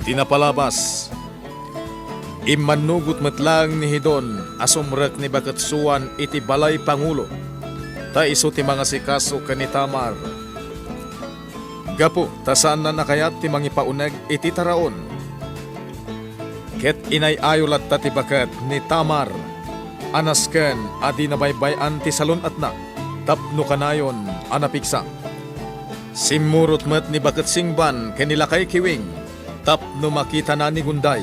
Tinapalabas. Imanugot matlang ni Hidon asumrek ni Bakatsuan iti balay Pangulo. Ta iso ti mga sikaso kani Tamar. Gapo, tasaan na nakayat ti mangipauneg iti taraon. Ket inay-ayolat ta ti bakat ni Tamar. Anasken adi nabaybayan ti salon at na. Tapno kanayon anapiksa. Simurot met ni Bakat Singban kanilakay kiwing. Tapno makita na ni Gunday.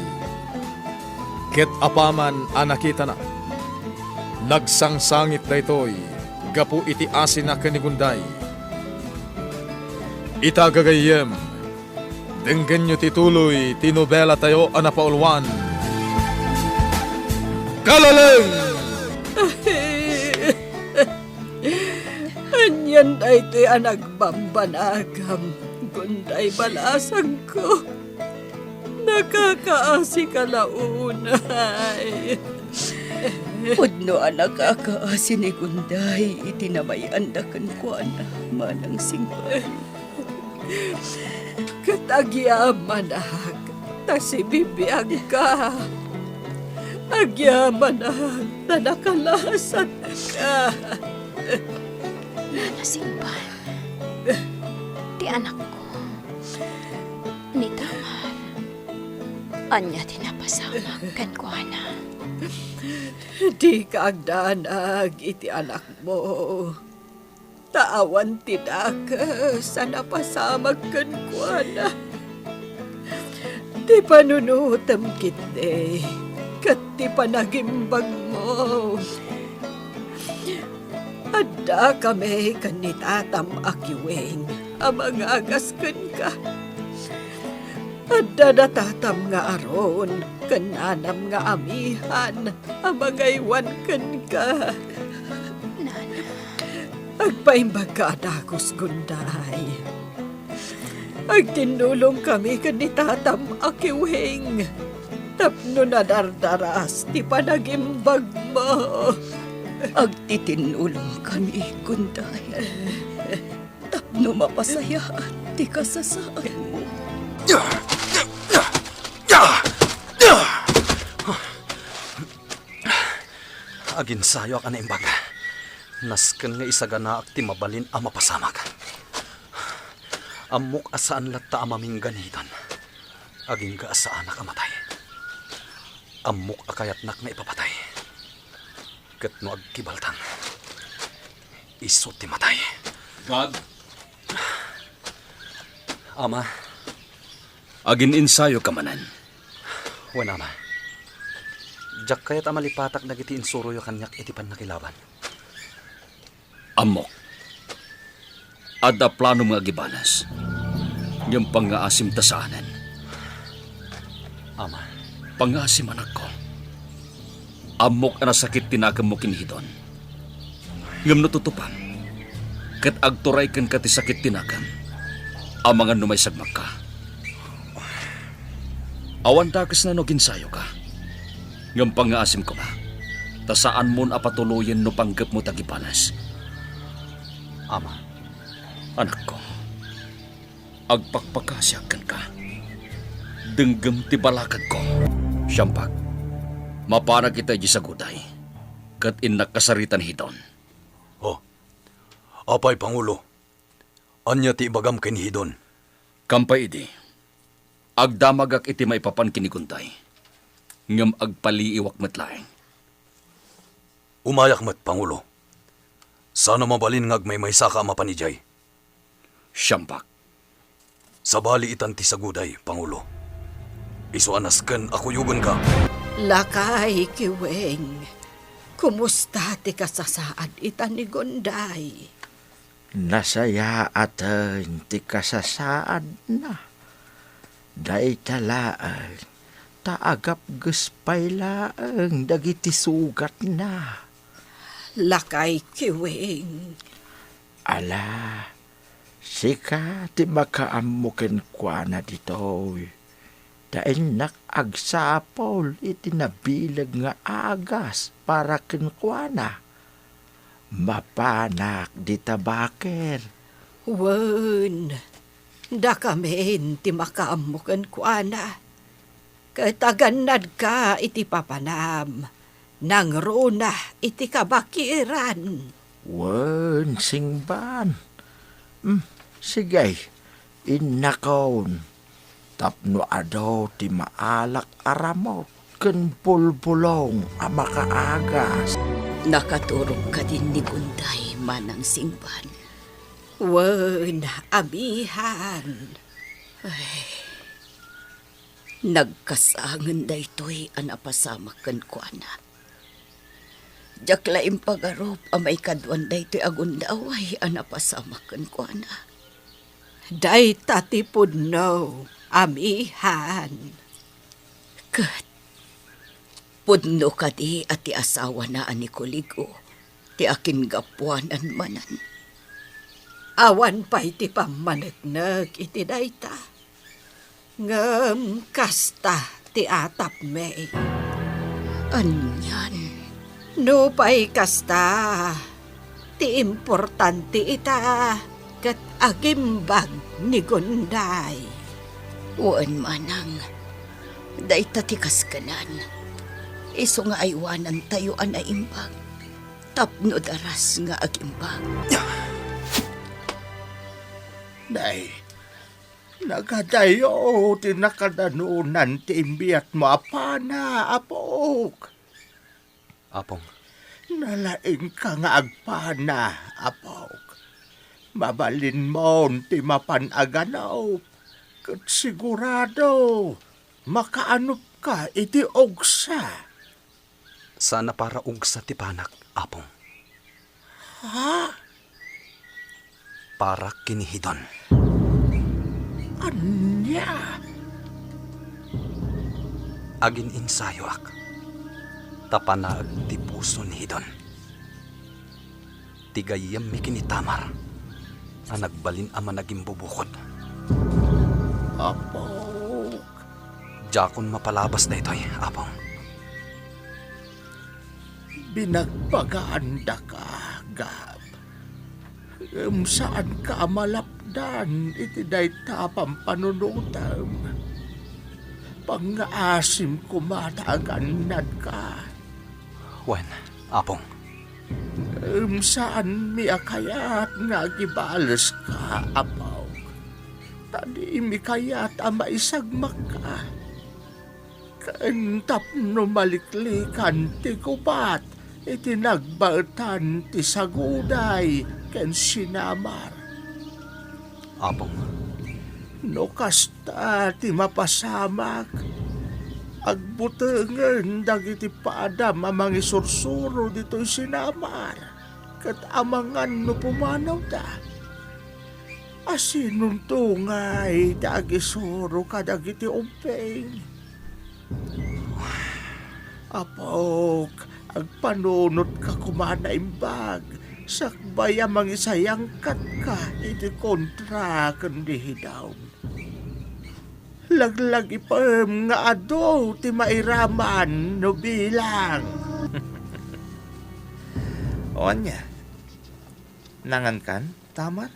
Ket apaman anakita na. Nagsangsangit na ito'y gapu iti asin na kanigunday. Itagagayem, denggan nyo tituloy, tinobela tayo anapaulwan. Kalaleng! Anyan ay ito'y anagbambanagam, gunday balasang ko. Nakakaasi ka launay. Pudno anak kakaasi ni Gunday, itinabayan da kan kuana manang singpay. Katagyaman ahag, tasibibiyag ka. Agyaman ahag, tanakalasat ka. Nanasimpan, ti anak ko, ni Tamar, anya tinapasama kan kuana. Di ka agdanag iti anak mo. Taawan tinak sa napasamag kan kuana. Di panunutam kite, kat di panagimbag mo. Adda kami kanitatam akiwing, amang agaskan ka. Adda datatam nga aron, kananam nga amihan, amang aywan kan ka. Nana, Agpaimbag ka adakos Gunday. Agtinulong kami kanitatam akiwing. Tapno na dardaras, di panagimbag mo. Agtitinulong kami, Gunday. Tapno mapasayaan, di kasasaan mo. Aginsayo ka na imbag. Nasken nga isagana ak ti mabalin a mapasamag. Amok asaan latta amaming ganitan. Aging ka asaan nakamatay. Amok akayat nak na ipapatay. Ket no agkibaltang. Iso ti matay. God, Ama, agin ensayo ka manan. wen ama. Jak kayat amalipatak dagiti insuroyo kanyak iti pannakilaban. Amok. Adda plano mga gibanas. Yung pangaasim tasaanan. Ama, Pangaasim anak ko. Amok na sakit tinagam mo kinihidon. Ngam natutupang. Kat agturay kan kati sakit tinagam. Ang mga numay sagmak ka. Awan dakas na no ginsayo ka. Ngam pangaasim ko ba? Tasaan mo na patuloyin no panggap mo tagipanas. ama, Anak ko, agpakpakasyakan ka. Denggem ti balakad ko. Siyampag, mapana kita di sa guday. Kat inak kasaritan hidon. Oh, apay Pangulo. Anya ti ibagam kinihidon. Kampay idi, agdamagak iti maipapan kinigunday. Ngam agpaliiwak matlaeng. Umayak met Pangulo. Sana mabalin ngag may saka mapanijay. Siyampag, Sa bali itan ti saguday, Pangulo. Iso anasken ako yugon ka. Lakay kiwing. Kumusta ti kasasaad itan ni Gunday? Nasaya atan ti kasasaad na. Day talaan, taagap guspay laeng dagiti sugat na. Lakay kiwing. Ala, sika ti makaamukin kwa na ditoy. Dain nakagsapol iti nabilag nga agas para kinkwana. Mapanak di tabaker. Wen, da kami ti makaamukan kuana. Kataganad ka iti papanam, nang runa iti kabakiran. Wen, singban. Sige, inakaon. Tapno adaw ti maalak aramot ken bulbulong a makaagas. Nakaturog ka din ni Gunday, manang singban. Wen, amihan. Nagkasangan da ito'y anapasamak kan kuana. Jaklaim pagarop amay kadwan da ito'y agundaway anapasamak kan kuana. Day tatipod no, amihan. Kat, pudno ka di at ti asawa na ani kuligo, ti akin gapuanan manan. Awan pa iti pamanagnag iti dayta. Ngem kasta ti atap me. Anyan, No pa'y kasta, ti importante ita, kat agimbag ni Gunday. uan manang, dayta ti kaskanan. Iso nga aywanan tayo na imbag, tapno daras nga agimbag. Nay, nagadayo ti nakadanunan ti imbiyat mo apana, apok. Apong, Nalaing ka nga agpana, apok. Mabalin mo ti mapanaganaw. Kat sigurado, makaanop ka iti ogsa. sana para ugsa ti panak, apong. Ha? Para kinihidon. Anya? Agin insayo ak. Tapanaag ti puso ni Hidon. Tigayam mi kinitamar. Ang nagbalin ama naging bubukod. Apok. Jakon mapalabas na ito'y, apong. Binagpagaanda ka, Gab. Saan ka malapdan iti dayta pampanunutam. Pangaasim kumataganad ka. Wen, apong. Saan mi akayat nga gibales ka, apaw. Tadi mi kayat ama isagmak ka. Kaentap no maliklikan ti kupat, iti nagbaltan ti saguday ken sinamar. Apong, No kasta ti mapasamak, agbutengen dagiti paadam amang isursuro dito'y sinamar, kat amangan no pumanaw da. Asinong tungay dagisuro kadagiti umpeng. Apok, agpanunot ka kumana imbag, sakbay amang isayangkat ka iti kontra kundi hidaw. Laglag ipem nga ado ti mairaman no bilang. Onya, nangan kan, Tamar?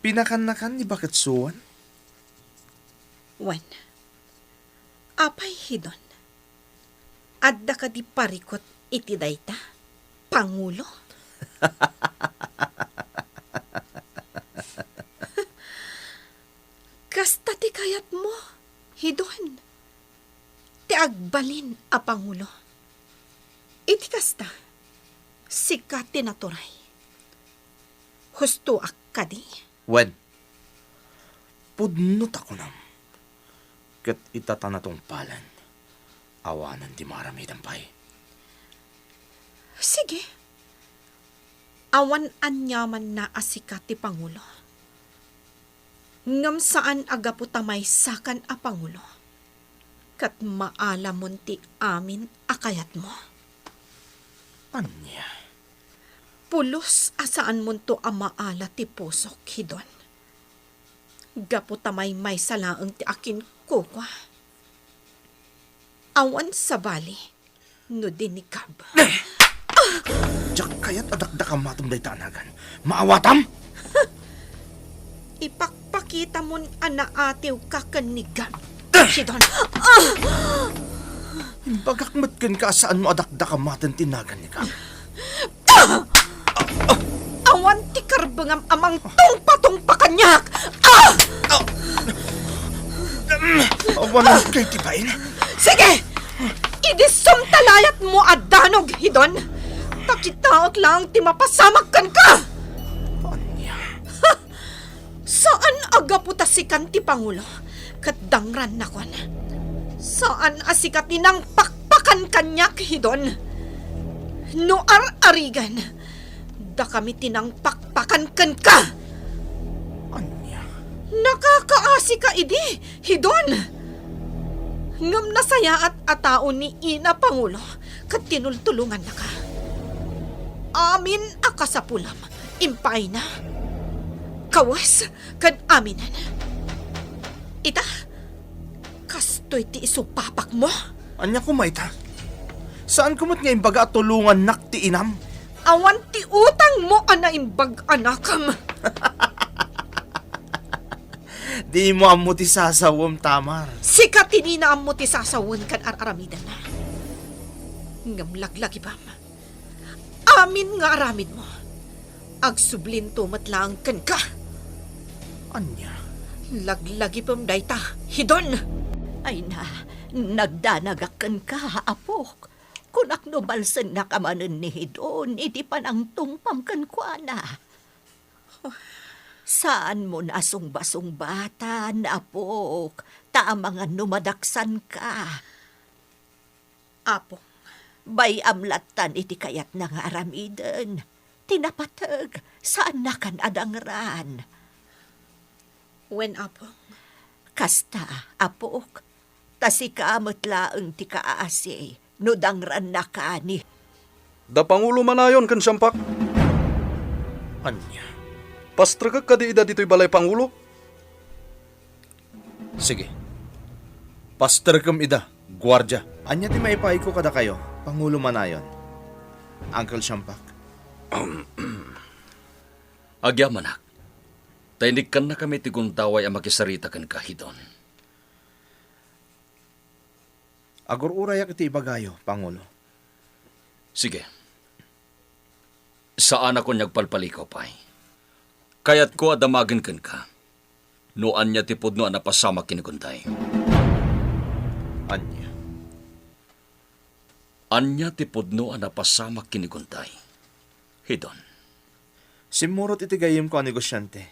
Pinakan na kan ni bakit suwan? Wen, apay hidon. Adda ka di parikot iti dayta, Pangulo? Kasta ti kayat mo, hidon. Ti agbalin a Pangulo. Iti kasta, sika tinaturay. Husto ak kadi. Wen, pudnot ako nam. Kat itata na tong palan. Awanan di marami dampay. Sige. Awan anyaman na asika ti Pangulo. Ngam saan agaputamay sakan a Pangulo. Kat maalamon ti amin akayat mo. Anya? Pulos asaan mo to ang maala ti pusok, hidon. Gaputamay may salaang ti akin kukwa. Awan sa bali, no dinikab. Diyak kayat adakdakam matom day tanagan. Maawatam? Ipakpakita mon anaatiw ka kanigam. Hidon. Bagakmat ka saan mo adakdak ang matan tinagan ni ka. Awan ti karbangam amang tungpa kanyak. Awan kay tibain. Sige! Idisum talayat mo adanog, Hidon. Takitaot lang ti mapasamak ka. Anya. Saan agaputasikan ti Pangulo? Kat dangran na kon. Saan asikat ninang pakpakan kanyak, Hidon? No ar-arigan, da kami tinang pakpakan kan ka. Anya. Nakakaasi ka idi, Hidon. Ngam nasaya at atao ni Ina Pangulo kat tinultulungan na ka. Amin akasapulam, impay na. Kawas kad aminan. Ita, kastoy ti isupapak mo? Anya kumayta. Saan kumot nga imbaga at tulungan nak ti inam? Awan ti utang mo ana imbag anakam. Di mo amo ti sasawom, Tamar. Sikat tininaam mo ti sasawon kan aramidan na. Ngam laglagi bam. Amin nga aramid mo. Agsublin tumatlang kan ka. Anya. Laglagi pam dayta, Hidon. Ay na, nagdanagakan ka, apok. Kunak no balsan nga kamanan ni Hidon, iti panang tungpam kwa na. Saan mo nasungba-sungbatan, apok? Tamang numadaksan ka. Apo, Bay amlatan iti kayat na nga aramiden. Tinapatag, saan na kan adangran? when apo. Kasta, apok. Tasikamot laeng ti kaasi, no dangran na ka ni. Da Pangulo manayon kan sampak. Anya. Pastragag ka di ida dito'y balay Pangulo. Sige. Pastor kem ida, gwardya. Anya ti maipay ko kada kayo, Pangulo manayon. Uncle Shampak. Agyamanak, tainig kan na kami tiguntaway ang makisarita kan kahidon. Agor urayak iti ibagayo, Pangulo. Sige. Saan ako nagpalpalikaw pay? Kaya't ko adamagin kan ka. Noan niya tipod no napasama kinikuntay. Anya. Anya tipod no napasama kinikuntay. Hidon. Simurot iti gayim ko ang negosyante.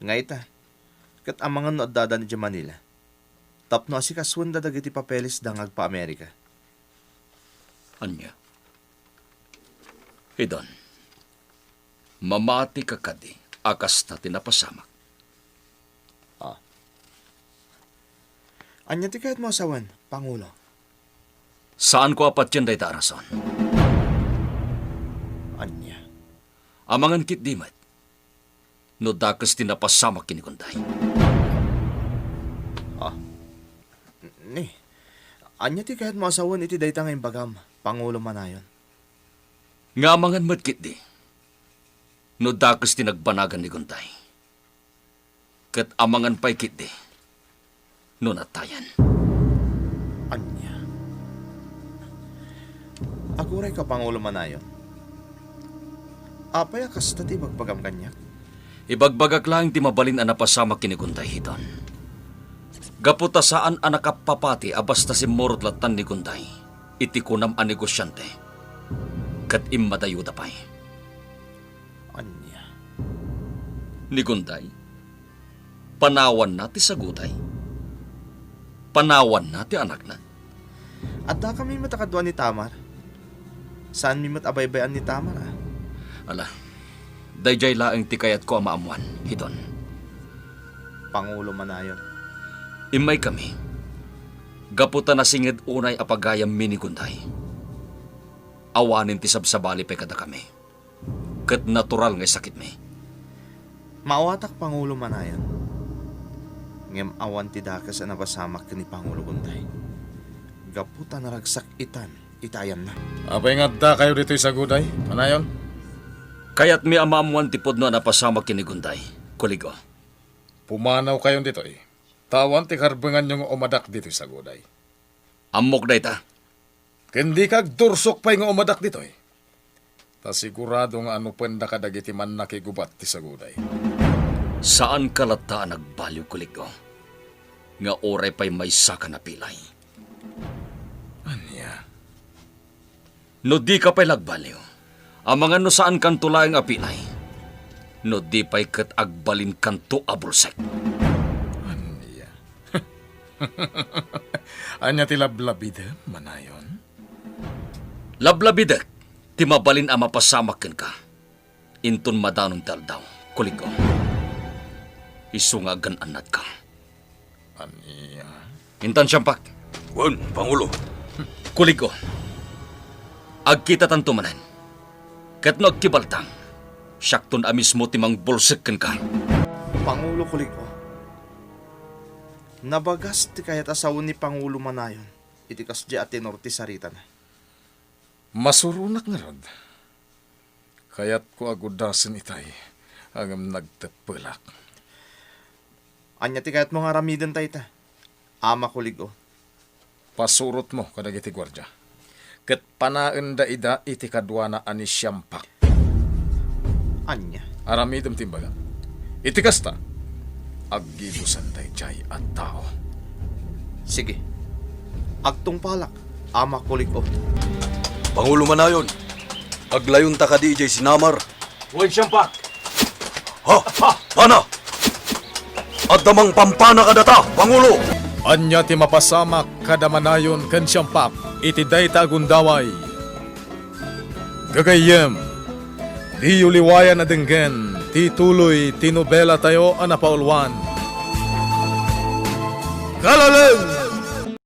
Nga ita, kat amangan no adada ni Manila. Tapno asikaswanda dagiti papeles dangag pa Amerika. Anya. Hidon. Mamati ka kadi, akas na tinapasamak. Anya ti kahit mo asawan, Pangulo. Saan ko apat yan day rason? Anya. Amangan kit dimat. No dakas tinapasamak kinikuntay. Ni, anya ti kahit mo asawan iti dayta ngayong bagam, Pangulo manayon. Nga amangan mat kit di. No dakas tinagbanagan ni kuntay. Kat amangan pa'y kit di. No natayan. Anya. Aguray ka, Pangulo manayon. Apay akas ti bagbagam kanyak. Ibagbagak lang ti mabalin ang napasama kinikuntay hiton. Gaputa saan ang nakapapati abasta si Morot latan ni kuntay. Iti kunam ang negosyante. Kat immadayo pay. Anya. Ni kuntay. Panawan na ti sagutay. Panawan na ti anak na. At da kami matakadwa ni Tamar. Saan mi matabaybayan ni Tamar, ah? Ala, dayjay laeng ti kayat ko ang maamuan, hiton. Pangulo manayon. Imay kami. Gaputa na singid unay apagayam mini kuntay. Awanin ti sabsabali pe kada kami. Kat natural ngay sakit mi. Maawatak, Pangulo manayon. Ngem awan ti dakas ang nabasamak ni Pangulo Gunday. Gaputa naragsak itan, itayan na. Apay nga da kayo dito sa guday, manayon? Kaya't mi amamuan tipod no napasama kinigunday. Kuligo. Pumanaw kayo dito eh. Tawan ti karbengan yung umadak dito sa guday. Amok day ta. Kendi kag dursok pa yung umadak dito eh. Ta sigurado nga ano penda kadagiti man nakigubat ti sa guday. Saan kalata nagbaliw kulig ko? Nga oray pa'y may saka na pilay. Anya? No di ka pa'y nagbaliw. Ang mga no saan kan tulayang apilay. No di pa'y kat agbalin kanto abrusek. Anya? Anya ti lablabida, manayon? Lablabidak, ti mabalin ang mapasamakin ka. Inton madanong taldaw, kulig ko. Isungagan anad ka. Anya? Intan siyampak. Wan, Pangulo. Kulig ko. Agkita tantumanan. Kat no agkibaltang. Siyakton amismo timang bulsik ka. Pangulo Kuliko. Nabagas ti kayat asawon ni Pangulo Manayon. Iti kasdi at tenor ti sarita na. Masurunak nga rod. Kaya't ko agudasin itay agam nagtepelak. Anya ti kayat mo nga ramidan tayo ta. Ama Kuliko. Pasurot mo kadagiti gwardya. Ket panaen da ida iti kadwa na ani siyampak. Anya. Aramidem timbaga. Iti kasta. Aggibusan tayo jay at tao. Sige. Agtong palak. Ama Kuliko. Pangulo Manayon, aglayon ta ka DJ sinamar. Huwag siyampak. Ha? Pana! At damang pampana ka data, Pangulo! Anya ti mapasamak kadamanayon ken siyampak iti dayta gundaway. Gagayem, di uliwayan na denggen, ti tuloy ti Nobela tayo anapaulwan. Kalaleng!